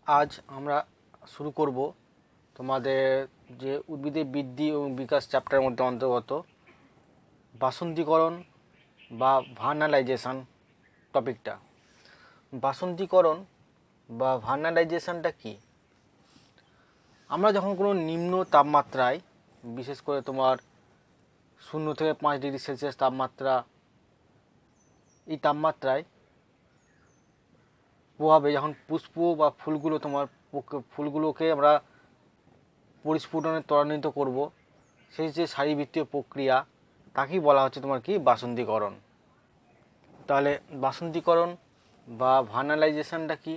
আজ আমরা শুরু করব তোমাদের যে উদ্ভিদের বৃদ্ধি এবং বিকাশ চ্যাপ্টারের মধ্যে অন্তর্গত বাসন্তীকরণ বা ভার্নালাইজেশন টপিকটা। বাসন্তীকরণ বা ভার্নালাইজেশনটা কি? আমরা যখন কোনো নিম্ন তাপমাত্রায়, বিশেষ করে তোমার 0 থেকে 5 ডিগ্রি সেলসিয়াস তাপমাত্রা, এই তাপমাত্রায় প্রভাবে যখন পুষ্প বা ফুলগুলো ফুলগুলোকে আমরা পরিস্ফুটনে ত্বরান্বিত করব, সেই যে শারীরবৃত্তীয় প্রক্রিয়া, তাকেই বলা হচ্ছে তোমার কি বাসন্তীকরণ। তাহলে বাসন্তীকরণ বা ভার্নালাইজেশনটা কি?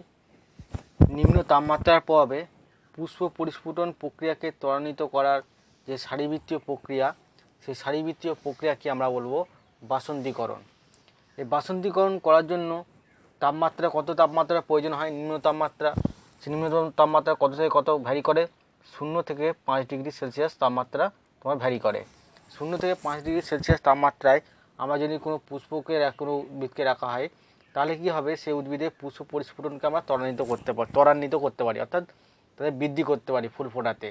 নিম্ন তাপমাত্রার প্রভাবে পুষ্প পরিস্ফুটন প্রক্রিয়াকে ত্বরান্বিত করার যে শারীরবৃত্তীয় প্রক্রিয়া, সেই শারীরবৃত্তীয় প্রক্রিয়াকে আমরা বলবো বাসন্তীকরণ। এই বাসন্তীকরণ করার জন্য কত তাপমাত্রার প্রয়োজন হয়? নিম্ন তাপমাত্রা। সেই নিম্ন তাপমাত্রা কত থেকে কত ভ্যারি করে? 0 থেকে 5 ডিগ্রি সেলসিয়াস তাপমাত্রা তোমার ভ্যারি করে। 0 থেকে 5 ডিগ্রি সেলসিয়াস তাপমাত্রায় আমরা যদি কোনো পুষ্পকে কোনো উদ্ভিদকে রাখা হয়, তাহলে কী হবে? সেই উদ্ভিদের পুষ্প পরিস্ফুটনকে আমরা ত্বরান্বিত করতে পারি, অর্থাৎ তাদের বৃদ্ধি করতে পারি ফুল ফোটাতে।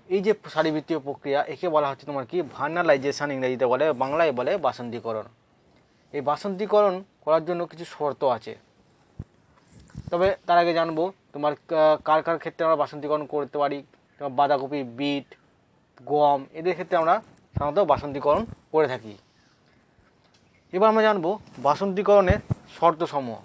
এই যে শারীরবৃত্তীয় প্রক্রিয়া, একে বলা হচ্ছে তোমার কি ভার্নালাইজেশন, ইংরেজিতে বলে, বাংলায় বলে বাসন্তীকরণ। এই বাসন্তীকরণ করার জন্য কিছু শর্ত আছে, তবে তার আগে জানবো তোমার কার কার ক্ষেত্রে আমরা বাসন্তীকরণ করতে পারি। তোমার বাঁধাকপি, বিট, গম, এদের ক্ষেত্রে আমরা সাধারণত বাসন্তীকরণ করে থাকি। এবার আমরা জানবো বাসন্তীকরণের শর্তসমূহ।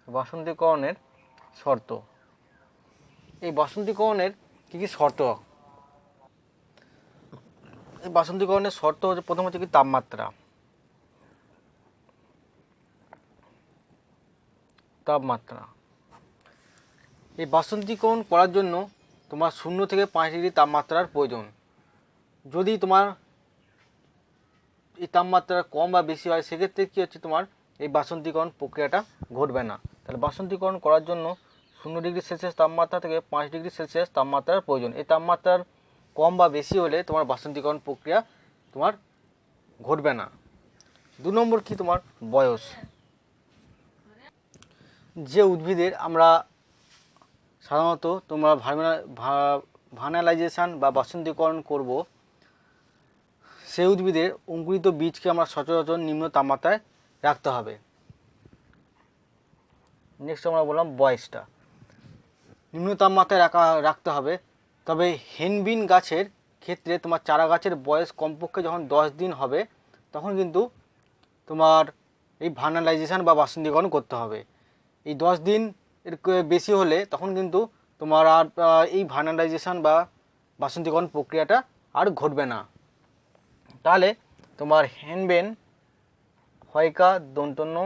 বাসন্তীকরণের শর্ত। এই বাসন্তীকরণের কী কী শর্ত? এই বাসন্তীকরণের শর্ত হচ্ছে, প্রথম হচ্ছে কি তাপমাত্রা। এই বাসন্তীকরণ করার জন্য তোমার 0 থেকে 5 ডিগ্রি তাপমাত্রার প্রয়োজন। যদি তোমার এই তাপমাত্রা কম বা বেশি হয়, সেক্ষেত্রে কী হচ্ছে, তোমার এই বাসন্তীকরণ প্রক্রিয়াটা ঘটবে না। তাহলে বাসন্তীকরণ করার জন্য 0 ডিগ্রি সেলসিয়াস তাপমাত্রা থেকে 5 ডিগ্রি সেলসিয়াস তাপমাত্রার প্রয়োজন। এই তাপমাত্রার কম বা বেশি হলে তোমার বাসন্তীকরণ প্রক্রিয়া তোমার ঘটবে না। 2 নম্বর কি, তোমার বয়স। যে উদ্ভিদের আমরা সাধারণত তোমার ভার্নালাইজেশন বা বাসন্তীকরণ করব, সেই উদ্ভিদের অঙ্কুরিত বীজকে আমরা সচরাচর নিম্ন তাপমাত্রায় রাখতে হবে। নেক্সট আমরা বললাম বয়সটা, নিম্ন তাপমাত্রায় রাখতে হবে। তবে হেনবিন গাছের ক্ষেত্রে তোমার চারা গাছের বয়স কমপক্ষে যখন 10 দিন হবে, তখন কিন্তু তোমার এই ভার্নালাইজেশন বা বাসন্তীকরণ করতে হবে। এই 10 দিন এর বেশি হলে তখন কিন্তু তোমার আর এই ভার্নালাইজেশন বা বাসন্তীকরণ প্রক্রিয়াটা আর ঘটবে না। তাহলে তোমার হেনবেন, হয়কা দন্তন্য,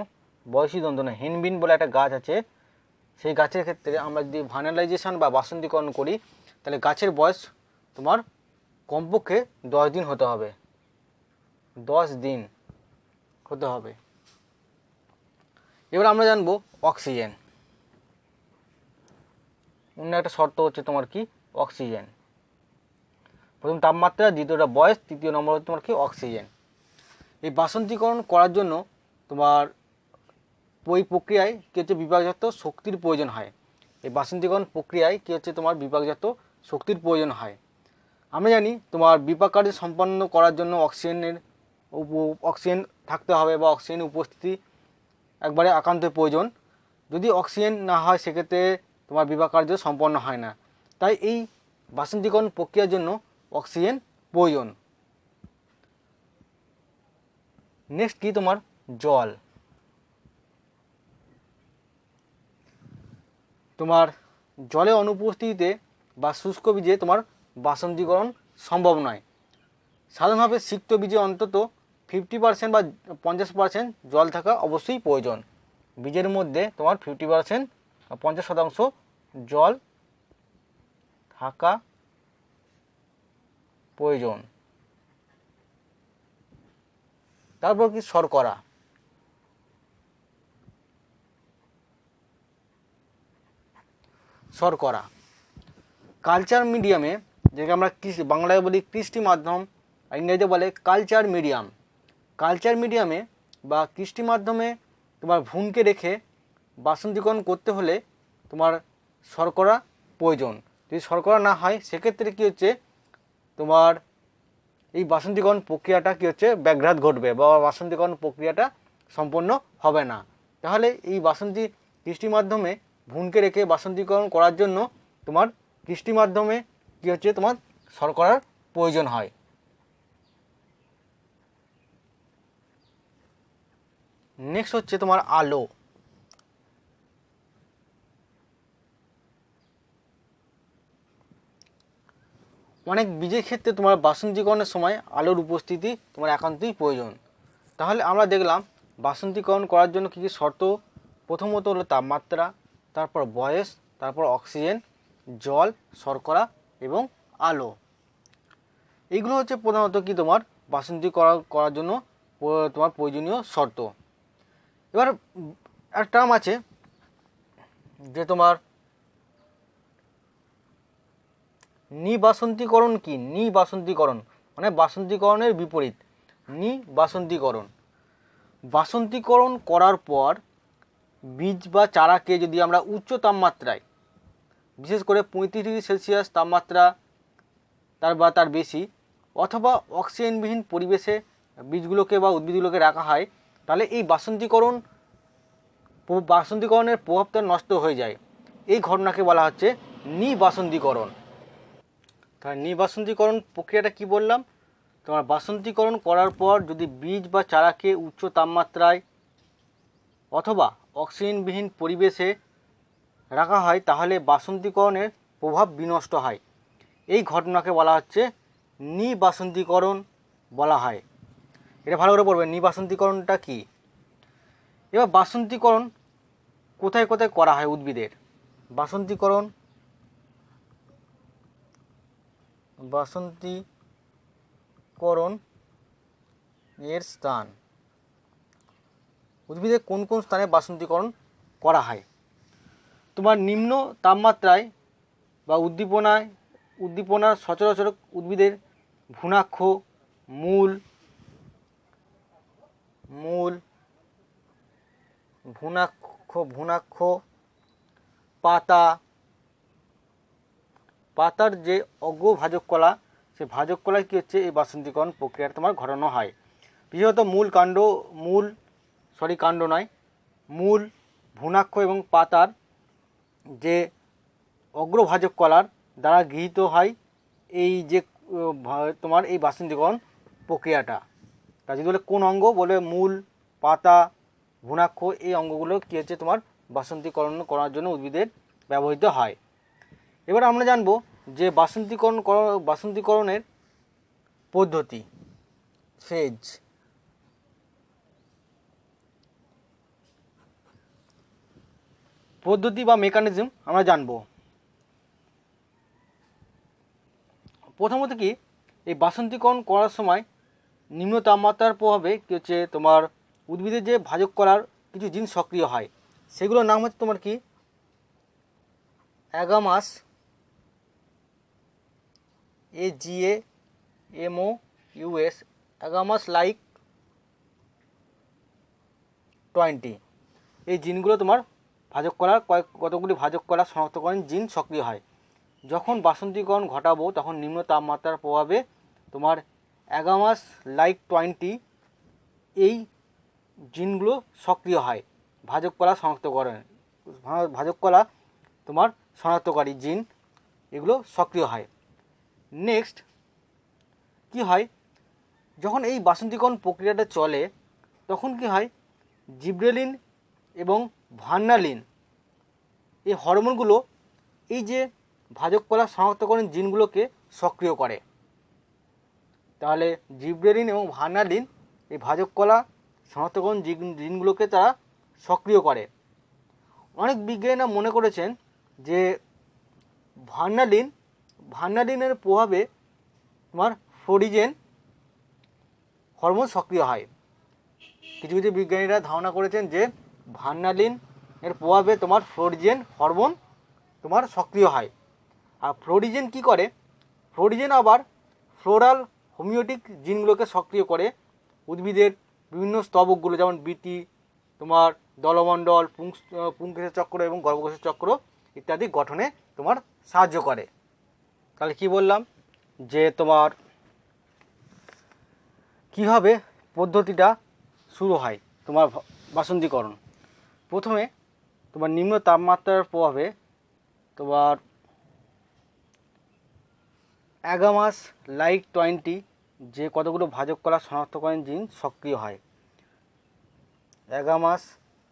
বয়সী দন্তন্য, হেনবিন বলে একটা গাছ আছে, সেই গাছের ক্ষেত্রে আমরা যদি ভার্নালাইজেশন বা বাসন্তীকরণ করি, তাহলে গাছের বয়স তোমার কমপক্ষে 10 দিন হতে হবে। 10 দিন হতে হবে। এবার আমরা জানবো অক্সিজেন। অন্য একটা শর্ত হচ্ছে তোমার কি অক্সিজেন। প্রথম তাপমাত্রা, দ্বিতীয়টা বয়স, তৃতীয় নম্বর হচ্ছে তোমার কি অক্সিজেন। এই বাসন্তীকরণ করার জন্য তোমার ওই প্রক্রিয়ায় কী হচ্ছে, বিপাকজাত শক্তির প্রয়োজন হয়। এই বাসন্তীকরণ প্রক্রিয়ায় কী হচ্ছে, তোমার বিপাকজাত শক্তির প্রয়োজন হয়। আমরা জানি তোমার বিপাক কার্য সম্পন্ন করার জন্য অক্সিজেন থাকতে হবে, বা অক্সিজেন উপস্থিতি একবারে একান্ত প্রয়োজন। যদি অক্সিজেন না হয়, সেক্ষেত্রে তোমার বিপাক কার্য সম্পন্ন হয় না। তাই এই বাসন্তীকরণ প্রক্রিয়ার জন্য অক্সিজেন প্রয়োজন। নেক্সট কি, তোমার জল। তোমার জলের অনুপস্থিতিতে বা শুষ্ক বীজে তোমার বাসন্তীকরণ সম্ভব নয়। সাধারণভাবে সিক্ত বীজে অন্তত 50% বা 50% জল থাকা অবশ্যই প্রয়োজন। বীজের মধ্যে তোমার 50% বা 50% জল থাকা প্রয়োজন। তারপর কি শর্করা। কালচার মিডিয়ামে, যেটাকে আমরা বাংলায় বলি কৃষ্টি মাধ্যম আর ইংরেজিতে বলে কালচার মিডিয়াম। কালচার মিডিয়ামে বা কৃষ্টি মাধ্যমে তোমার ভ্রূণকে রেখে বাসন্তীকরণ করতে হলে তোমার শর্করা প্রয়োজন। যদি শর্করা না হয় সেক্ষেত্রে কী হচ্ছে, তোমার এই বাসন্তীকরণ প্রক্রিয়াটা কী হচ্ছে, ব্যাঘাত ঘটবে বা বাসন্তীকরণ প্রক্রিয়াটা সম্পন্ন হবে না। তাহলে এই বাসন্তী কৃষ্টি মাধ্যমে ভ্রূণকে রেখে বাসন্তীকরণ করার জন্য তোমার কৃষ্টি মাধ্যমে কী হচ্ছে, তোমার শর্করার প্রয়োজন হয়। নেক্সট হচ্ছে তোমার আলো। অনেক বীজের ক্ষেত্রে তোমার বাসন্তীকরণের সময় আলোর উপস্থিতি তোমার একান্তই প্রয়োজন। তাহলে আমরা দেখলাম বাসন্তীকরণ করার জন্য কী কী শর্ত। প্রথমত হলো তাপমাত্রা, তারপর বয়স, তারপর অক্সিজেন, জল, শর্করা এবং আলো। এইগুলো হচ্ছে প্রধানত কি তোমার বাসন্তী করার জন্য তোমার প্রয়োজনীয় শর্ত। এবার একটা টার্ম আছে যে তোমার নিবাসন্তীকরণ। কি নিবাসন্তীকরণ মানে বাসন্তীকরণের বিপরীত নিবাসন্তীকরণ। বাসন্তীকরণ করার পর বীজ বা চারাকে যদি আমরা উচ্চ তাপমাত্রায়, বিশেষ করে 35 ডিগ্রি সেলসিয়াস তাপমাত্রা তার বেশি অথবা অক্সিজেনবিহীন পরিবেশে বীজগুলোকে বা উদ্ভিদগুলোকে রাখা হয়, তাহলে এই বাসন্তীকরণের প্রভাবটা নষ্ট হয়ে যায়। এই ঘটনাকে বলা হচ্ছে নিবাসন্তীকরণ। তাহলে নিবাসন্তীকরণ প্রক্রিয়াটা কি বললাম, তোমার বাসন্তীকরণ করার পর যদি বীজ বা চারাকে উচ্চ তাপমাত্রায় অথবা অক্সিজেনবিহীন পরিবেশে রাখা হয় তাহলে বাসন্তীকরণের প্রভাব বিনষ্ট হয়। এই ঘটনাকে বলা হচ্ছে নিবাসন্তীকরণ বলা হয়। এটা ভালো করে পড়বে, নিবাসন্তীকরণটা কি। এবার বাসন্তীকরণ কোথায় কোথায় করা হয় উদ্ভিদের। বাসন্তীকরণ এর স্থান, উদ্ভিদের কোন কোন স্থানে বাসন্তীকরণ করা হয়। তোমার নিম্ন তাপমাত্রায় বা উদ্দীপনার সচরাচর উদ্ভিদের ভ্রূণাক্ষ, মূল, ভ্রূণাক্ষ, পাতার যে অগ্রভাজক কলা, সে ভাজক কলায় কী হচ্ছে এই বাসন্তীকরণ প্রক্রিয়াটা তোমার ঘটানো হয়। বিশেষত মূল, ভ্রূণাক্ষ এবং পাতার যে অগ্রভাজক কলার দ্বারা গৃহীত হয় এই যে তোমার এই বাসন্তীকরণ প্রক্রিয়াটা। তা যদি বলে কোন অঙ্গ, বলে মূল, পাতা, ভ্রূণাক্ষ, এই অঙ্গগুলো কী হচ্ছে তোমার বাসন্তীকরণ করার জন্য উদ্ভিদের ব্যবহৃত হয়। এবার আমরা জানবো যে বাসন্তীকরণের পদ্ধতি, ফেজ। পদ্ধতি বা মেকানিজম আমরা জানবো। প্রথমত কি, এই বাসন্তীকরণ করার সময় নিম্ন তাপমাত্রার প্রভাবে কী হচ্ছে তোমার উদ্ভিদের যে ভাজক কলার কিছু জিন সক্রিয় হয়, সেগুলোর নাম হচ্ছে তোমার কি অ্যাগামাস, AGAMOUS, অ্যাগামাস লাইক 20। এই জিনগুলো তোমার ভাজক কলার কতগুলি ভাজক কলা শনাক্তকরণ জিন সক্রিয় হয়। যখন বাসন্তীকরণ ঘটাবো তখন নিম্ন তাপমাত্রার প্রভাবে তোমার অ্যাগামাস লাইক 20 এই জিনগুলো সক্রিয় হয়। ভাজক কলা তোমার শনাক্তকারী জিন এগুলো সক্রিয় হয়। নেক্সট কি হয়, যখন এই বাসন্তীকরণ প্রক্রিয়াটা চলে তখন কি হয়, জিব্রেলিন এবং ভার্নালিন এই হরমোনগুলো এই যে ভাজক কলা শনাক্তকরণ জিনগুলোকে সক্রিয় করে। তাহলে জিব্রেলিন এবং ভার্নালিন এই ভাজক কলা শনাক্তকরণ জিনগুলোকে তারা সক্রিয় করে। অনেক বিজ্ঞানীরা মনে করেছেন যে ভার্নালিনের প্রভাবে তোমার ফ্লোরিজেন হরমোন সক্রিয় হয়। কিছু কিছু বিজ্ঞানীরা ধারণা করেছেন যে ভার্নালিন এর প্রভাবে তোমার ফ্লোরিজেন হরমোন তোমার সক্রিয় হয়। আর ফ্লোরিজেন কি করে, ফ্লোরিজেন আবার ফ্লোরাল হোমিওটিক জিনগুলোকে সক্রিয় করে উদ্ভিদের বিভিন্ন স্তবকগুলো, যেমন বীতি, তোমার দলমণ্ডল, পুংকেশের চক্র এবং গর্ভকোষের চক্র ইত্যাদি গঠনে তোমার সাহায্য করে। তাহলে কি বললাম যে তোমার কীভাবে পদ্ধতিটা শুরু হয় তোমার বাসন্তীকরণ। প্রথমে তোমার নিম্ন তাপমাত্রার প্রভাবে তোমার অ্যাগামাস লাইক 20 যে কতগুলো ভাজক কলা শনাক্তকরণ জিন সক্রিয় হয়। অ্যাগামাস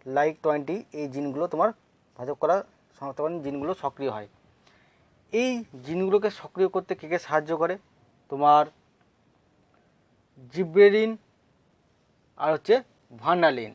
লাইক 20 এই জিনগুলো তোমার ভাজক কলা শনাক্তকরণ জিনগুলো সক্রিয় হয়। এই জিনগুলোকে সক্রিয় করতে কে কে সাহায্য করে? তোমার জিব্রেলিন আর হচ্ছে ভার্নালিন।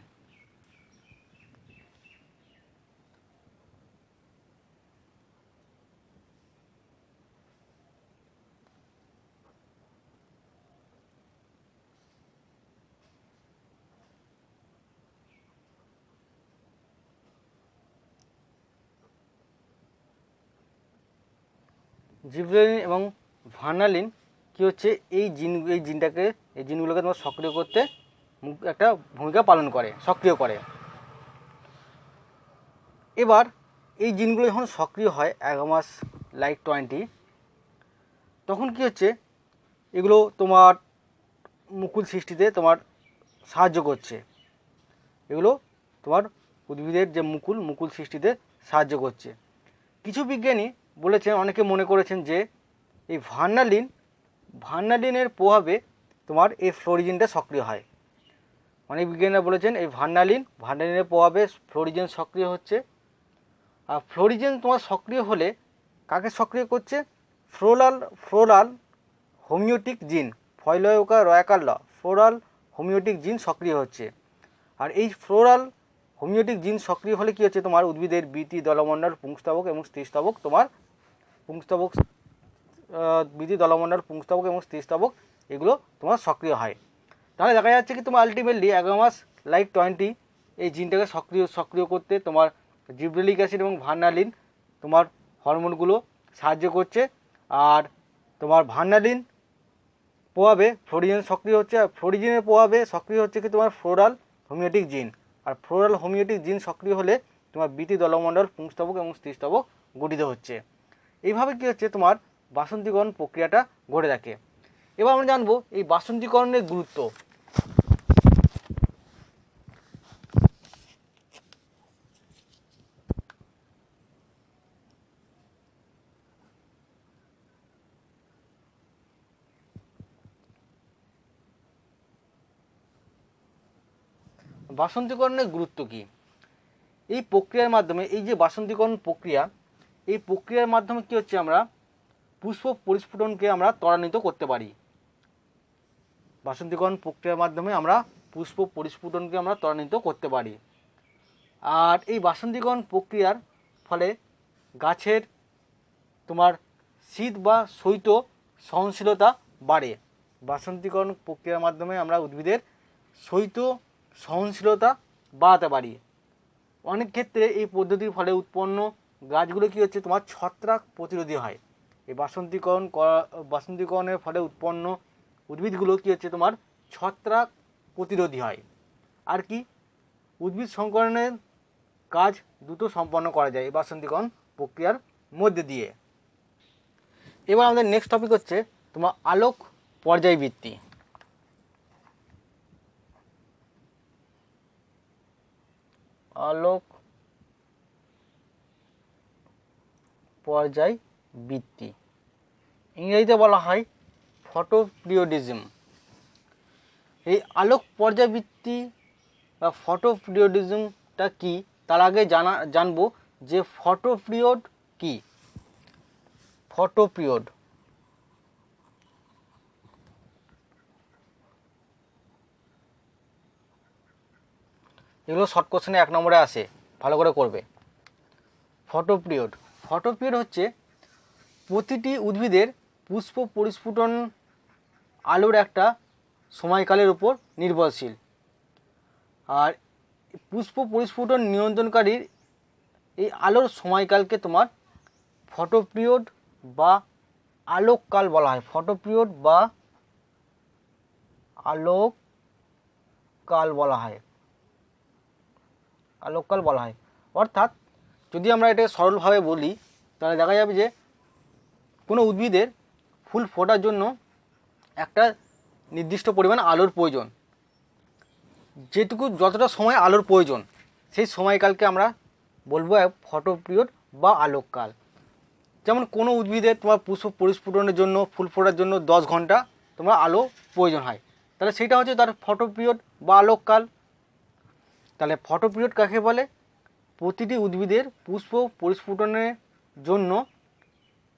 জিব্রেলিন এবং ভার্নালিন কি হচ্ছে এই জিনগুলোকে তোমার সক্রিয় করতে একটা ভূমিকা পালন করে, সক্রিয় করে। এবার এই জিনগুলো যখন সক্রিয় হয় অ্যাগামাস লাইক 20, তখন কি হচ্ছে এগুলো তোমার মুকুল সৃষ্টিতে তোমার সাহায্য করছে। এগুলো তোমার উদ্ভিদের যে মুকুল সৃষ্টিতে সাহায্য করছে। কিছু বিজ্ঞানী বলেছেন, অনেকে মনে করেছেন যে এই ভার্নালিনের প্রভাবে তোমার এই ফ্লোরিজিনটা সক্রিয় হয়। অনেক বিজ্ঞানীরা বলেছেন এই ভার্নালিনের প্রভাবে ফ্লোরিজিন সক্রিয় হচ্ছে। আর ফ্লোরিজিন তোমার সক্রিয় হলে কাকে সক্রিয় করছে? ফ্লোরাল হোমিওটিক জিন, ফয়লয়কা রয়াকাল্ল ফ্লোরাল হোমিওটিক জিন সক্রিয় হচ্ছে। আর এই ফ্লোরাল হোমিওটিক জিন সক্রিয় হলে কী হচ্ছে তোমার উদ্ভিদের বীতি, দলমণ্ডল, পুংস্তবক এবং স্ত্রীস্তবক তোমার বীতি, দলমণ্ডল, পুংস্তবক এবং স্ত্রীস্তবক এগুলো তোমার সক্রিয় হয়। তাহলে দেখা যাচ্ছে কি তোমার আলটিমেটলি অ্যাগামাস লাইক 20 এই জিনটাকে সক্রিয় করতে তোমার জিব্রেলিক অ্যাসিড এবং ভার্নালিন তোমার হরমোনগুলো সাহায্য করছে। আর তোমার ভার্নালিন প্রভাবে ফ্লোরিজিন সক্রিয় হচ্ছে। আর ফ্লোরিজিনের প্রভাবে সক্রিয় হচ্ছে কি তোমার ফ্লোরাল হোমিওটিক জিন। আর ফ্লোরাল হোমিওটিক জিন সক্রিয় হলে তোমার বীতি, দলমণ্ডল, পুংস্তবক এবং স্ত্রীস্তবক গঠিত হচ্ছে। এইভাবে কী হচ্ছে তোমার বাসন্তীকরণ প্রক্রিয়াটা ঘটে থাকে। এবার আমরা জানবো এই বাসন্তীকরণের গুরুত্ব। বাসন্তীকরণের গুরুত্ব কী? এই প্রক্রিয়ার মাধ্যমে, এই যে বাসন্তীকরণ প্রক্রিয়া, এই প্রক্রিয়ার মাধ্যমে কী হচ্ছে আমরা পুষ্প পরিস্ফুটনকে আমরা ত্বরান্বিত করতে পারি। বাসন্তীকরণ প্রক্রিয়ার মাধ্যমে আমরা পুষ্প পরিস্ফুটনকে আমরা ত্বরান্বিত করতে পারি। আর এই বাসন্তীকরণ প্রক্রিয়ার ফলে গাছের তোমার শীত বা শৈত্য সহনশীলতা বাড়ে। বাসন্তীকরণ প্রক্রিয়ার মাধ্যমে আমরা উদ্ভিদের শৈত্য সহনশীলতা বাড়াতে পারি। অনেক ক্ষেত্রে এই পদ্ধতির ফলে উৎপন্ন গাছগুলো কী হচ্ছে তোমার ছত্রাক প্রতিরোধী হয়। এই বাসন্তীকরণের ফলে উৎপন্ন উদ্ভিদগুলো কী হচ্ছে তোমার ছত্রাক প্রতিরোধী হয়। আর কি উদ্ভিদ সংকরণের কাজ দ্রুত সম্পন্ন করা যায় এই বাসন্তীকরণ প্রক্রিয়ার মধ্যে দিয়ে। এবার আমাদের নেক্সট টপিক হচ্ছে তোমার আলোক পর্যায়বৃত্তি। আলোক পর্যায়বৃত্তি ইংরেজিতে বলা হয় ফটোপিরিওডিজম। এই আলোক পর্যায়বৃত্তি বা ফটোপিরিওডিজমটা কি তার আগে জানবো যে ফটোপিরিয়ড কি। ফটোপিরিয়ড এগুলো শর্ট কোশ্চেনে 1 নম্বরে আসে, ভালো করে করবে। ফটোপিরিয়ড হচ্ছে প্রতিটি উদ্ভিদের পুষ্প পরিস্ফুটন আলোর একটা সময়কালের উপর নির্ভরশীল। আর পুষ্প পরিস্ফুটন নিয়ন্ত্রণকারীর এই আলোর সময়কালকে তোমার ফটোপিরিয়ড বা আলোককাল বলা হয়। ফটোপিরিয়ড বা আলোককাল বলা হয়। আলোককাল বলা হয় অর্থাৎ যদি আমরা এটা সরলভাবে বলি তাহলে দেখা যাবে যে কোনো উদ্ভিদের ফুল ফোটার জন্য একটা নির্দিষ্ট পরিমাণ আলোর প্রয়োজন, যেটুকু যতটা সময় আলোর প্রয়োজন সেই সময়কালকে আমরা বলবো ফটো পিরিয়ড বা আলোককাল। যেমন কোনো উদ্ভিদের তোমার পুষ্প পরিস্ফুটনের জন্য ফুল ফোটার জন্য 10 ঘন্টা তোমার আলো প্রয়োজন হয়, তাহলে সেটা হচ্ছে তার ফটো পিরিয়ড বা আলোককাল। তাহলে ফটো পিরিয়ড কাকে বলে? প্রতিটি উদ্ভিদের পুষ্প পরিস্ফুটনের জন্য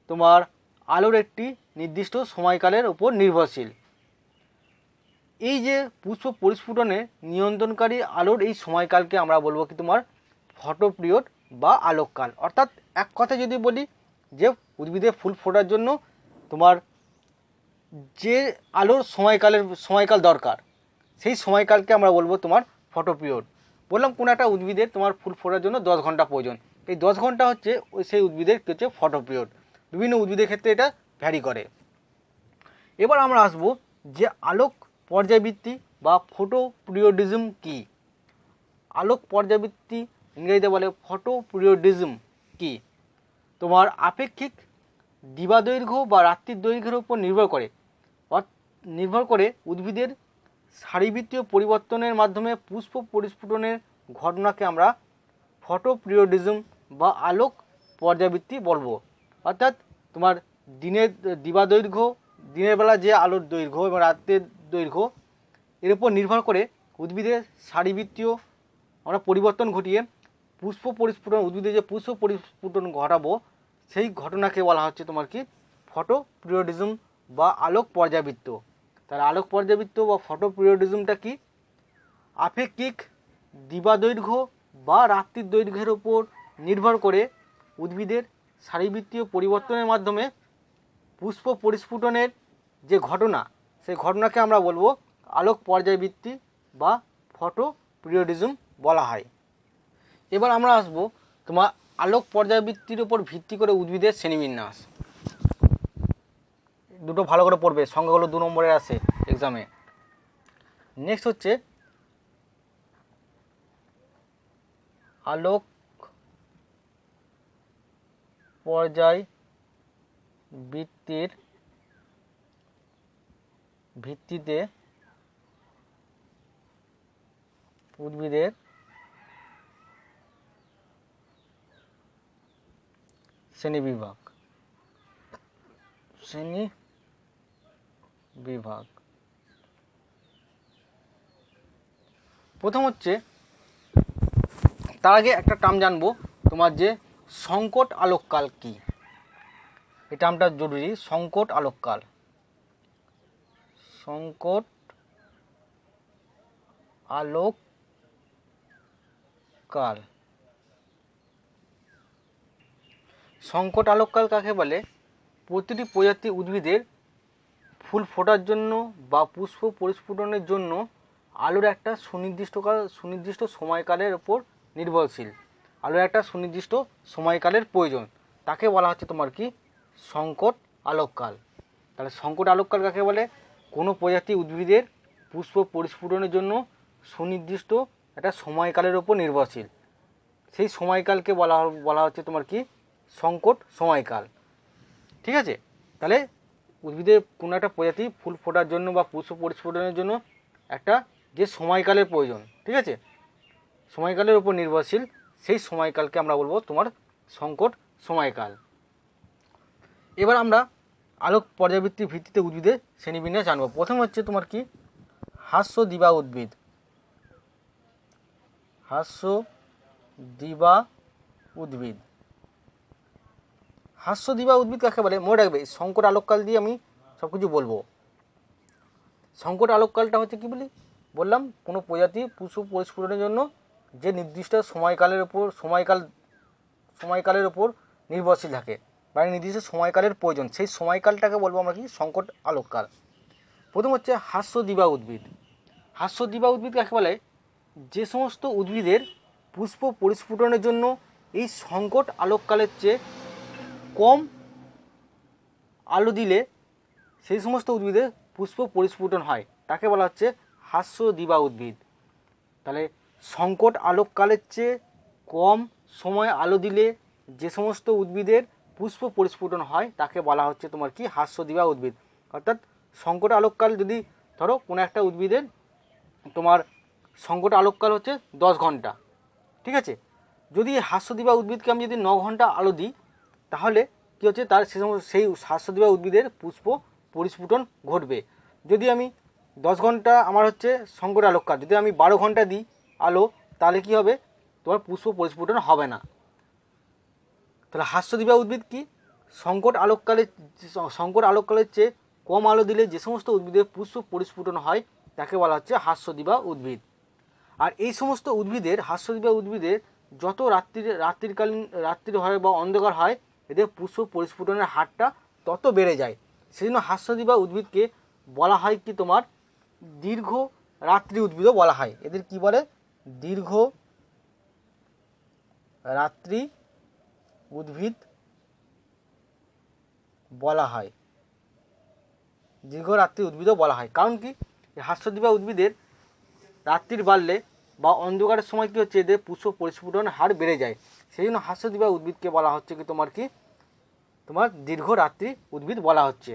তোমার আলোর একটি নির্দিষ্ট সময়কালের উপর নির্ভরশীল। এই যে পুষ্প পরিস্ফুটনে নিয়ন্ত্রণকারী আলোর এই সময়কালকে আমরা বলবো কি তোমার ফটো পিরিয়ড বা আলোককাল। অর্থাৎ এক কথা যদি বলি যে উদ্ভিদের ফুল ফোটার জন্য তোমার যে আলোর সময়কাল দরকার সেই সময়কালকে আমরা বলবো তোমার ফটো পিরিয়ড। বললাম কোনো একটা উদ্ভিদের তোমার ফুল ফোটার জন্য 10 ঘন্টা প্রয়োজন, এই 10 ঘন্টা হচ্ছে সেই উদ্ভিদের হচ্ছে ফটো পিরিয়ড। বিভিন্ন উদ্ভিদের ক্ষেত্রে এটা ভ্যারি করে। এবার আমরা আসবো যে আলোক পর্যায়বৃত্তি বা ফটো পিরিয়ডিজম কি। আলোক পর্যায়বৃত্তি ইংরেজিতে বলে ফটো পিরিয়ডিজম কি? তোমার আপেক্ষিক দিবাদৈর্ঘ্য বা রাত্রির দৈর্ঘ্যের উপর নির্ভর করে উদ্ভিদের সারিবৃত্তীয় পরিবর্তনের মাধ্যমে পুষ্প পরিস্ফুটনের ঘটনাকে আমরা ফটো পিরিয়ডিজম বা আলোক পর্যায়বৃত্তি বলবো। অর্থাৎ তোমার দিনের বেলা যে আলোর দৈর্ঘ্য এবং রাতের দৈর্ঘ্য এর উপর নির্ভর করে উদ্ভিদের সারিবৃত্তীয় আমরা পরিবর্তন ঘটিয়ে উদ্ভিদের যে পুষ্প পরিস্ফুটন ঘটাবো সেই ঘটনাকে বলা হচ্ছে তোমার কি ফটো পিরিয়ডিজম বা আলোক পর্যায়বৃত্ত। তাহলে আলোক পর্যায়বৃত্ত বা ফটো পিরিয়ডিজমটা কি? আপেক্ষিক দিবাদৈর্ঘ্য বা রাত্রির দৈর্ঘ্যের উপর নির্ভর করে উদ্ভিদের সারিবৃত্তীয় পরিবর্তনের মাধ্যমে পুষ্প পরিস্ফুটনের যে ঘটনা সেই ঘটনাকে আমরা বলবো আলোক পর্যায়বৃত্তি বা ফটো পিরিয়ডিজম বলা হয়। এবার আমরা আসবো তোমার আলোক পর্যায়বৃত্তির উপর ভিত্তি করে উদ্ভিদের শ্রেণীবিন্যাস। দুটো ভালো করে পড়বে, সংখ্যাগুলো 2 নম্বরে আসে এক্সামে। নেক্সট হচ্ছে আলোক পর্যায়বৃত্তির ভিত্তিতে উদ্ভিদের শ্রেণীবিভাগ। প্রথম হচ্ছে তার আগে একটা টার্ম জানবো তোমার যে সংকট আলোককাল কি। এই টার্মটা জরুরি, সংকট আলোককাল। সংকট আলোককাল সংকট আলোককাল কাকে বলে? প্রতিটি প্রজাতি উদ্ভিদের ফুল ফোটার জন্য বা পুষ্প পরিস্ফুটনের জন্য আলোর একটা সুনির্দিষ্ট সময়কালের উপর নির্ভরশীল। আলোর একটা সুনির্দিষ্ট সময়কালের প্রয়োজন, তাকে বলা হচ্ছে তোমার কি সংকট আলোককাল। তাহলে সংকট আলোককাল কাকে বলে? কোনো প্রজাতি উদ্ভিদের পুষ্প পরিস্ফুটনের জন্য সুনির্দিষ্ট একটা সময়কালের উপর নির্ভরশীল, সেই সময়কালকে বলা হচ্ছে তোমার কি সংকট সময়কাল। ঠিক আছে? তাহলে উদ্ভিদের কোনো একটা প্রজাতি ফুল ফোটার জন্য বা পুষ্প পরিস্ফুটনের জন্য একটা যে সময়কালের প্রয়োজন, ঠিক আছে, সময়কালের উপর নির্ভরশীল, সেই সময়কালকে আমরা বলবো তোমার সংকট সময়কাল। এবার আমরা আলোক পর্যাবৃত্তির ভিত্তিতে উদ্ভিদের শ্রেণীবিন্যাস জানবো। প্রথম হচ্ছে তোমার কি হাস্যদিবা উদ্ভিদ। হাস্যদিবা উদ্ভিদ কাকে বলে? মনে রাখবে সংকট আলোককাল দিয়ে আমি সব কিছু বলবো। সংকট আলোককালটা হচ্ছে কি বললাম কোনো প্রজাতি পুষ্প পরিস্ফুটনের জন্য যে নির্দিষ্ট সময়কালের উপর নির্ভরশীল থাকে বা নির্দিষ্ট সময়কালের প্রয়োজন, সেই সময়কালটাকে বলবো আমরা কি সংকট আলোককাল। প্রথম হচ্ছে হাস্যদিবা উদ্ভিদ। হাস্যদিবা উদ্ভিদ কাকে বলে? যে সমস্ত উদ্ভিদের পুষ্প পরিস্ফুটনের জন্য এই সংকট আলোককালের চেয়ে কম আলো দিলে সেই সমস্ত উদ্ভিদের পুষ্প পরিস্ফুটন হয় তাকে বলা হচ্ছে হাস্য দিবা উদ্ভিদ। তাহলে সংকট আলোককালের চেয়ে কম সময় আলো দিলে যে সমস্ত উদ্ভিদের পুষ্প পরিস্ফুটন হয় তাকে বলা হচ্ছে তোমার কি হাস্য দিবা উদ্ভিদ। অর্থাৎ সংকট আলোককাল যদি ধরো কোনো একটা উদ্ভিদের তোমার সংকট আলোককাল হচ্ছে 10 ঘন্টা, ঠিক আছে, যদি হাস্য দিবা উদ্ভিদকে আমি যদি 9 ঘন্টা আলো দিই তাহলে কী হচ্ছে তার সেই হাস্য দিবা উদ্ভিদের পুষ্প পরিস্ফুটন ঘটবে। যদি আমি 10 ঘন্টা আমার হচ্ছে সংকট আলোককাল, যদি আমি 12 ঘন্টা দিই আলো তাহলে কি হবে, তোমার পুষ্প পরিস্ফুটন হবে না। তাহলে হাস্য দিবা উদ্ভিদ কি, সংকট আলোককালের চেয়ে কম আলো দিলে যে সমস্ত উদ্ভিদের পুষ্প পরিস্ফুটন হয় তাকে বলা হচ্ছে হাস্য দিবা উদ্ভিদ। আর এই সমস্ত উদ্ভিদের হাস্য দিবা উদ্ভিদের যত রাত্রির হয় বা অন্ধকার হয় এদের পুষ্প পরিস্ফুটনের হারটা তত বেড়ে যায়। সেই জন্য হাস্য দিবা উদ্ভিদকে বলা হয় কি তোমার দীর্ঘ রাত্রি উদ্ভিদও বলা হয়। এদের কি বলে, দীর্ঘ রাত্রি উদ্ভিদ বলা হয়, দীর্ঘ রাত্রি উদ্ভিদও বলা হয়। কারণ কি, হাস্য দিবা উদ্ভিদের রাত্রির বাড়লে বা অন্ধকারের সময় কী হচ্ছে এদের পুষ্প পরিস্ফুটন হার বেড়ে যায়। সেই জন্য হাস্য দিবা উদ্ভিদকে বলা হচ্ছে কি তোমার কি তোমার দীর্ঘ রাত্রি উদ্ভিদ বলা হচ্ছে।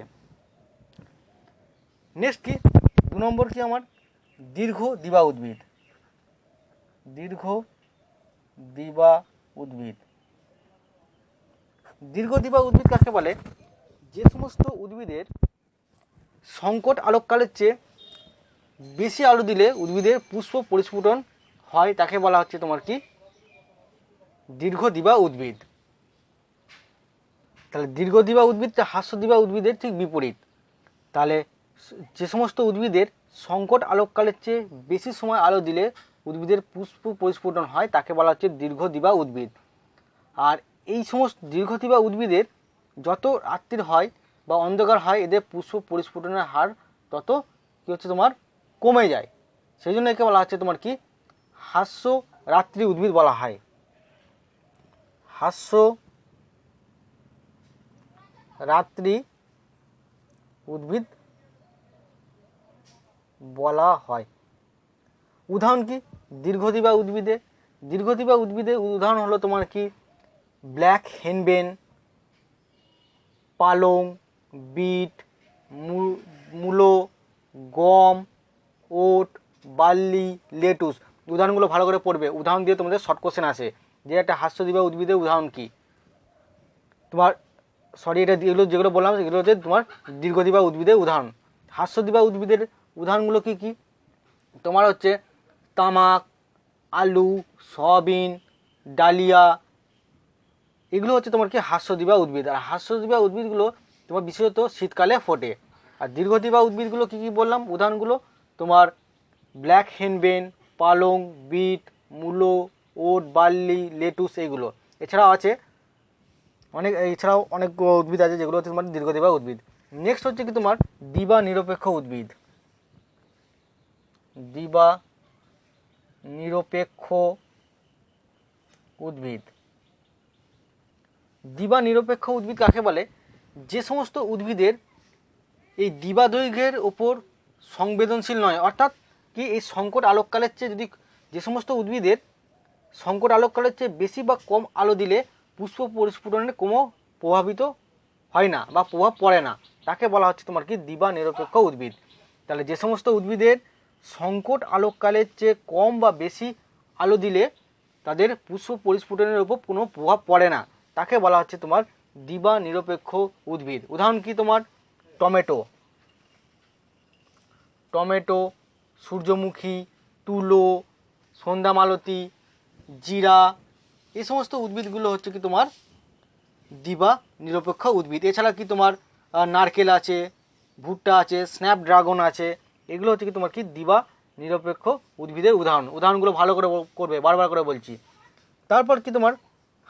নেক্সট কি 2 নম্বর কি আমার দীর্ঘ দিবা উদ্ভিদ। দীর্ঘ দিবা উদ্ভিদ, দীর্ঘ দিবা উদ্ভিদ কাকে বলে, যে সমস্ত উদ্ভিদের সংকট আলোককালের চেয়ে বেশি আলো দিলে উদ্ভিদের পুষ্প পরিস্ফুটন হয় তাকে বলা হচ্ছে তোমার কি দীর্ঘ দিবা উদ্ভিদ। তাহলে দীর্ঘ দিবা উদ্ভিদটা হাস্য দিবা উদ্ভিদের ঠিক বিপরীত। তাহলে যে সমস্ত উদ্ভিদের সংকট আলোককালের চেয়ে বেশি সময় আলো দিলে উদ্ভিদের পুষ্প পরিস্ফুটন হয় তাকে বলা হচ্ছে দীর্ঘ দিবা উদ্ভিদ। আর এই সমস্ত দীর্ঘ দিবা উদ্ভিদের যত রাত্রির হয় বা অন্ধকার হয় এদের পুষ্প পরিস্ফুটনের হার তত কী হচ্ছে তোমার কমে যায়। সেই জন্য একে বলা হচ্ছে তোমার কি হাস্য রাত্রি উদ্ভিদ বলা হয়, হাস্য রাত্রি উদ্ভিদ বলা হয়। উদাহরণ কি দীর্ঘদিবা উদ্ভিদের উদাহরণ হলো তোমার কি ব্ল্যাক হেনবেন, পালং, বিট, মূলো, গম, ওট, বার্লি, লেটুস। উদাহরণগুলো ভালো করে পড়বে, উদাহরণ দিয়ে তোমাদের শর্ট কোশ্চেন আসে যে একটা হাস্যদিবা উদ্ভিদের উদাহরণ কি তোমার এটা যেগুলো বললাম সেগুলো হচ্ছে তোমার দীর্ঘদিবা উদ্ভিদের উদাহরণ। হাস্যদিবা উদ্ভিদের উদাহরণগুলো কি কি তোমার হচ্ছে তামাক, আলু, সয়াবিন, ডালিয়া, এগুলো হচ্ছে তোমার কি হাস্যদিবা উদ্ভিদ। আর হাস্যদিবা উদ্ভিদগুলো তোমার বিশেষত শীতকালে ফোটে। আর দীর্ঘদিবা উদ্ভিদগুলো কি কি বললাম উদাহরণগুলো তোমার ব্ল্যাক হেনবেন, পালং, বিট, মূলো, ওট, বার্লি, লেটুস এইগুলো। এছাড়াও অনেক উদ্ভিদ আছে যেগুলো হচ্ছে তোমার দীর্ঘদিবা উদ্ভিদ। নেক্সট হচ্ছে কি তোমার দিবা নিরপেক্ষ উদ্ভিদ। দিবা নিরপেক্ষ উদ্ভিদ, দিবা নিরপেক্ষ উদ্ভিদ কাকে বলে, যে সমস্ত উদ্ভিদের এই দিবা দৈর্ঘ্যের ওপর সংবেদনশীল নয়। অর্থাৎ কি এই সংকট আলোককালের চেয়ে যদি যে সমস্ত উদ্ভিদের সংকট আলোককালের চেয়ে বেশি বা কম আলো দিলে পুষ্প পরিস্ফুটনের কোনো প্রভাবিত হয় না বা প্রভাব পড়ে না তাকে বলা হচ্ছে তোমার কি দিবা নিরপেক্ষ উদ্ভিদ। তাহলে যে সমস্ত উদ্ভিদের সংকট আলোককালের চেয়ে কম বা বেশি আলো দিলে তাদের পুষ্প পরিস্ফুটনের উপর কোনো প্রভাব পড়ে না তাকে বলা হচ্ছে তোমার দিবা নিরপেক্ষ উদ্ভিদ। উদাহরণ কি তোমার টমেটো, সূর্যমুখী, তুলো, সন্ধ্যামালতী, জিরা, এই সমস্ত উদ্ভিদগুলো হচ্ছে কি তোমার দিবা নিরপেক্ষ উদ্ভিদ। এছাড়া কি তোমার নারকেল আছে, ভুট্টা আছে, স্ন্যাপড্রাগন আছে, এগুলো হচ্ছে কি তোমার কি দিবা নিরপেক্ষ উদ্ভিদের উদাহরণগুলো ভালো করে করবে, বারবার করে বলছি। তারপর কি তোমার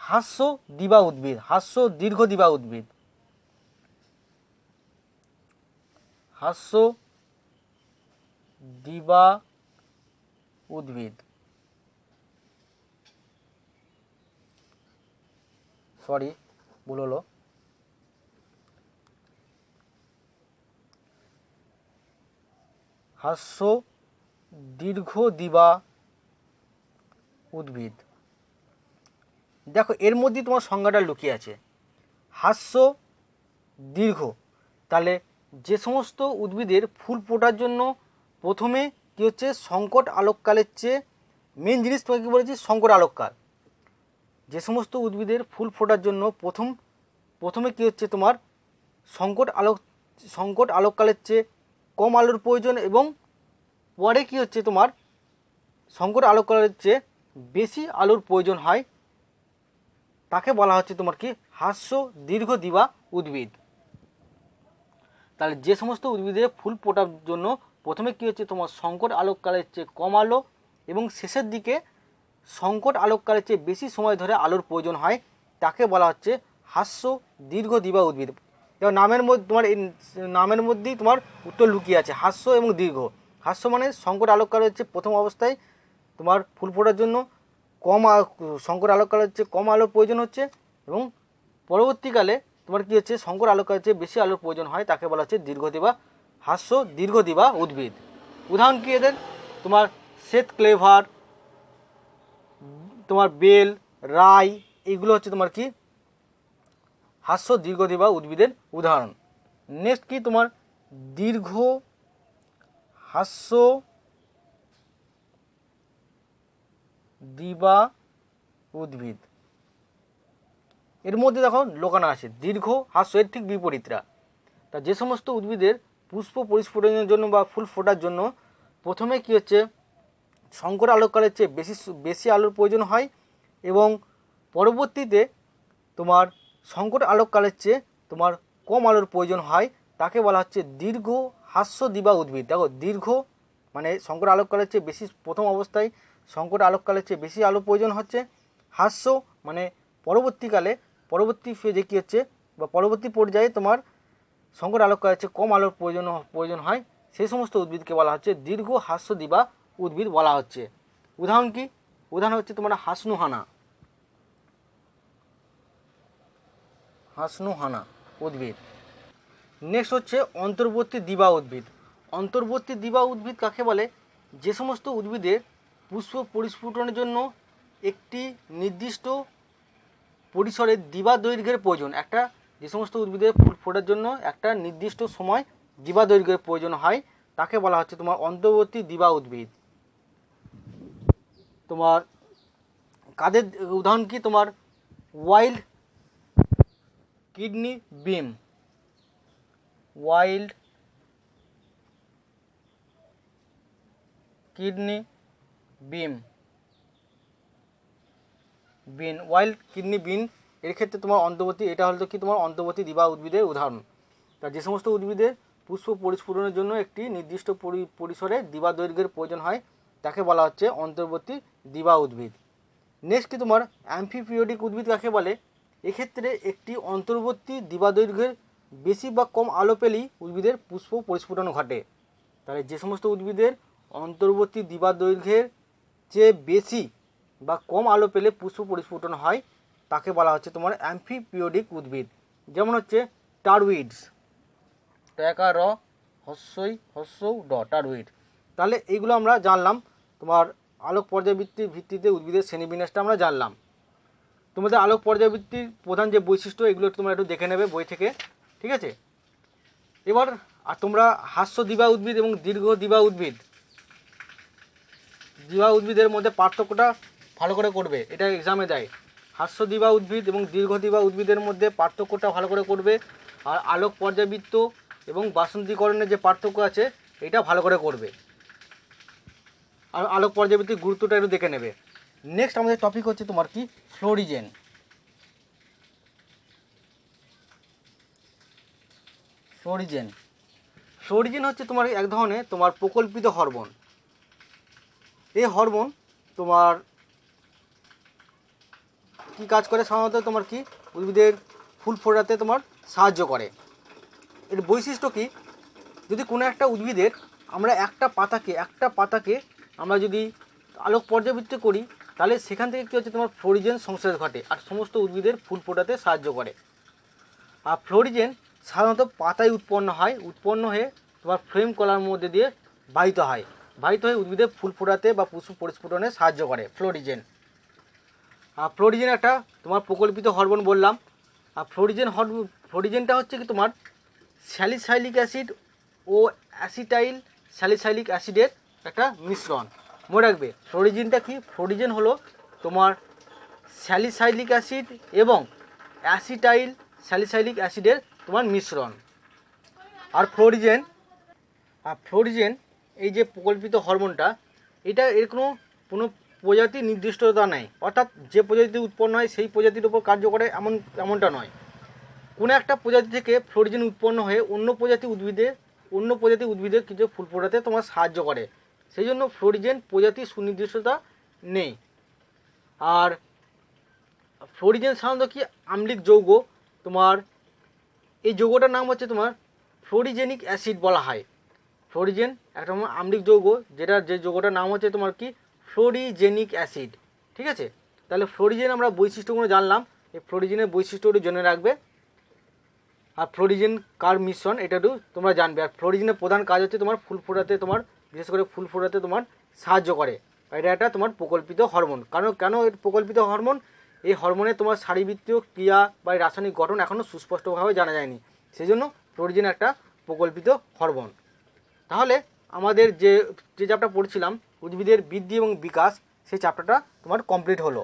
হাস্য দিবা উদ্ভিদ, হাস্য দীর্ঘ দিবা উদ্ভিদ, হাস্য দিবা উদ্ভিদ, ভুল হলো। হাস্য দীর্ঘ দিবা উদ্ভিদ। দেখো এর মধ্যে তোমার সংজ্ঞাটা লুকিয়ে আছে, হাস্য দীর্ঘ। তাহলে যে সমস্ত উদ্ভিদের ফুল ফোটার জন্য প্রথমে কী হচ্ছে, সংকট আলোককালের চেয়ে, মেন জিনিস তোমাকে কী বলেছি, সংকট আলোককাল। যে সমস্ত উদ্ভিদের ফুল ফোটার জন্য প্রথমে কী হচ্ছে তোমার সংকট আলোককালের চেয়ে কম আলোর প্রয়োজন, এবং পরে কী হচ্ছে তোমার সংকট আলোককালের চেয়ে বেশি আলোর প্রয়োজন হয়, তাকে বলা হচ্ছে তোমার কি, হাস্য দীর্ঘ দিবা উদ্ভিদ। তাহলে যে সমস্ত উদ্ভিদে ফুল ফোটার জন্য প্রথমে কী হচ্ছে তোমার সংকট আলোককালের চেয়ে কম আলো এবং শেষের দিকে সংকট আলোককালের চেয়ে বেশি সময় ধরে আলোর প্রয়োজন হয়, তাকে বলা হচ্ছে হাস্য দীর্ঘ দিবা উদ্ভিদ। এবার নামের মধ্যেই তোমার উত্তর লুকিয়ে আছে, হাস্য এবং দীর্ঘ। হাস্য মানে সংকট আলোককাল হচ্ছে প্রথম অবস্থায় তোমার ফুল ফোটার জন্য সংকট আলোককালের চেয়ে কম আলোর প্রয়োজন হচ্ছে, এবং পরবর্তীকালে তোমার কী হচ্ছে সংকট আলোককালের চেয়ে বেশি আলোর প্রয়োজন হয়, তাকে বলা হচ্ছে দীর্ঘ দিবা, হাস্য দীর্ঘ দিবা উদ্ভিদ। উদাহরণ কি এদের, তোমার শ্বেত ক্লেভার, তোমার বেল, রাই, এইগুলো হচ্ছে তোমার কি হাস্য দীর্ঘ দিবা উদ্ভিদের উদাহরণ। নেক্সট কি তোমার দীর্ঘ হাস্য দিবা উদ্ভিদ। এর মধ্যে দেখো লোকানো আছে দীর্ঘ হাস্য, এর ঠিক বিপরীতরা। তা যে সমস্ত উদ্ভিদের পুষ্প পরিস্ফুটনের জন্য বা ফুল ফোটার জন্য প্রথমে কী হচ্ছে সংকট আলোককালের চেয়ে বেশি আলোর প্রয়োজন হয়, এবং পরবর্তীতে তোমার সংকট আলোককালের চেয়ে তোমার কম আলোর প্রয়োজন হয়, তাকে বলা হচ্ছে দীর্ঘ হাস্য দিবা উদ্ভিদ। দেখো দীর্ঘ মানে সংকট আলোককালের চেয়ে বেশি, প্রথম অবস্থায় সংকট আলোককালের চেয়ে বেশি আলো প্রয়োজন হচ্ছে, হাস্য মানে পরবর্তী ফেজে কী হচ্ছে বা পরবর্তী পর্যায়ে তোমার সংকট আলোককালের চেয়ে কম আলোর প্রয়োজন হয়, সেই সমস্ত উদ্ভিদকে বলা হচ্ছে দীর্ঘ হাস্য দিবা উদ্ভিদ বলা হচ্ছে। উদাহরণ কি, উদাহরণ হচ্ছে তোমার হাসনুহানা উদ্ভিদ। নেক্সট হচ্ছে অন্তর্বর্তী দিবা উদ্ভিদ। অন্তর্বর্তী দিবা উদ্ভিদ কাকে বলে, যে সমস্ত উদ্ভিদের পুষ্প পরিস্ফুটনের জন্য একটি নির্দিষ্ট পরিসরে দিবা দৈর্ঘ্যের প্রয়োজন, যে সমস্ত উদ্ভিদের ফুল ফোটার জন্য একটা নির্দিষ্ট সময় দিবা দৈর্ঘ্যের প্রয়োজন হয়, তাকে বলা হচ্ছে তোমার অন্তর্বর্তী দিবা উদ্ভিদ। তোমার কাদের উদাহরণ কি, তোমার wild kidney bean, wild kidney bean এর ক্ষেত্রে তোমার অন্তর্বর্তী, এটা হলো কি তোমার অন্তর্বর্তী দিবা উদ্ভিদের উদাহরণ। তা যে সমস্ত উদ্ভিদের পুষ্প পরিস্ফুটনের জন্য একটি নির্দিষ্ট পরিসরে দিবা দৈর্ঘ্যের প্রয়োজন হয়, তাকে বলা হচ্ছে অন্তর্বর্তী দিবা উদ্ভিদ। নেক্সট কি তোমার অ্যাম্ফিপিরিয়ডিক উদ্ভিদ কাকে বলে, এক্ষেত্রে একটি অন্তর্বর্তী দিবা দৈর্ঘ্যের বেশি বা কম আলো পেলেই উদ্ভিদের পুষ্প পরিস্ফুটন ঘটে। তাহলে যে সমস্ত উদ্ভিদের অন্তর্বর্তী দিবা দৈর্ঘ্যের চেয়ে বেশি বা কম আলো পেলে পুষ্প পরিস্ফুটন হয়, তাকে বলা হচ্ছে তোমার অ্যাম্ফিপিরিয়ডিক উদ্ভিদ। যেমন হচ্ছে টারউইডস, টারউইড। তাহলে এইগুলো আমরা জানলাম, তোমার আলোক পর্যাবৃত্তির ভিত্তিতে উদ্ভিদের শ্রেণীবিন্যাসটা আমরা জানলাম। তোমাদের আলোক পর্যাবৃত্তির প্রধান যে বৈশিষ্ট্য, এগুলো তোমরা একটু দেখে নেবে বই থেকে, ঠিক আছে। এবার আর তোমরা হাস্য দিবা উদ্ভিদ এবং দীর্ঘ দিবা উদ্ভিদের মধ্যে পার্থক্যটা ভালো করে করবে, এটা এক্সামে দেয়। হাস্য দিবা উদ্ভিদ এবং দীর্ঘ দিবা উদ্ভিদের মধ্যে পার্থক্যটা ভালো করে করবে, আর আলোক পর্যাবৃত্ত এবং বাসন্তীকরণের যে পার্থক্য আছে এটা ভালো করে করবে, আর আলোক পর্যাবৃত্তির গুরুত্বটা একটু দেখে নেবে। নেক্সট আমাদের টপিক হচ্ছে তোমার কি, ফ্লোরিজেন। ফ্লোরিজেন হচ্ছে তোমার এক ধরনের তোমার প্রকল্পিত হরমোন। এই হরমোন তোমার কি কাজ করে, সাধারণত তোমার কি উদ্ভিদের ফুল ফোটাতে তোমার সাহায্য করে। এর বৈশিষ্ট্য কি, যদি কোনো একটা উদ্ভিদের আমরা একটা পাতাকে আমরা যদি আলোক পর্যাবৃত্তি করি, তাহলে সেখান থেকে কী হচ্ছে তোমার ফ্লোরিজেন সংশ্লেষ ঘটে, আর সমস্ত উদ্ভিদের ফুল ফোটাতে সাহায্য করে। আর ফ্লোরিজেন সাধারণত পাতায় উৎপন্ন হয়ে তোমার ফ্লেম কলার মধ্যে দিয়ে বাহিত হয়, বাহিত হয়ে উদ্ভিদের ফুল ফোটাতে বা পুষ্প পরিস্ফুটনে সাহায্য করে ফ্লোরিজেন। আর ফ্লোরিজেন একটা তোমার প্রকল্পিত হরমোন বললাম। আর ফ্লোরিজেনটা হচ্ছে কি তোমার স্যালিসাইলিক অ্যাসিড ও অ্যাসিটাইল স্যালিসাইলিক অ্যাসিডের একটা মিশ্রণ। মনে রাখবে ফ্লোরিজেনটা কি, ফ্লোরিজেন হলো তোমার স্যালিসাইলিক অ্যাসিড এবং অ্যাসিটাইল স্যালিসাইলিক অ্যাসিডের তোমার মিশ্রণ। আর ফ্লোরিজেন এই যে প্রকল্পিত হরমোনটা, এটা এর কোনো প্রজাতি নির্দিষ্টতা নেই, অর্থাৎ যে প্রজাতিতে উৎপন্ন হয় সেই প্রজাতির উপর কার্য করে এমনটা নয়। কোনো একটা প্রজাতি থেকে ফ্লোরিজেন উৎপন্ন হয়ে অন্য প্রজাতি উদ্ভিদের কিছু ফুল ফোটাতে তোমার সাহায্য করে, সেই জন্য ফ্লোরিজেন প্রজাতি সুনির্দিষ্টতা নেই। আর ফ্লোরিজেন সাধারণত কি আম্লিক যৌগ, তোমার এই যৌগটার নাম হচ্ছে তোমার ফ্লোরিজেনিক অ্যাসিড বলা হয়। ফ্লোরিজেন একটা আম্লিক যৌগ, যে যৌগটার নাম হচ্ছে তোমার কি ফ্লোরিজেনিক অ্যাসিড। ঠিক আছে, তাহলে ফ্লোরিজেন আমরা বৈশিষ্ট্যগুলো জানলাম, এই ফ্লোরিজেনের বৈশিষ্ট্যগুলো জেনে রাখবে। আর ফ্লোরিজেন কার মিশ্রণ এটা একটু তোমরা জানবে। আর ফ্লোরিজেনের প্রধান কাজ হচ্ছে তোমার ফুল ফোটাতে, তোমার বিশেষ করে ফুল ফোটাতে তোমার সাহায্য করে। এটা একটা তোমার প্রকল্পিত হরমোন। কেন এর প্রকল্পিত হরমোন? এই হরমোনে তোমার শারীরবৃত্তীয় ক্রিয়া বা রাসায়নিক গঠন এখনও সুস্পষ্টভাবে জানা যায়নি, সেই জন্য ফ্লোরিজেন একটা প্রকল্পিত হরমোন। তাহলে আমাদের যে চ্যাপ্টার পড়ছিলাম উদ্ভিদের বৃদ্ধি এবং বিকাশ, সেই চ্যাপ্টারটা তোমার কমপ্লিট হলো।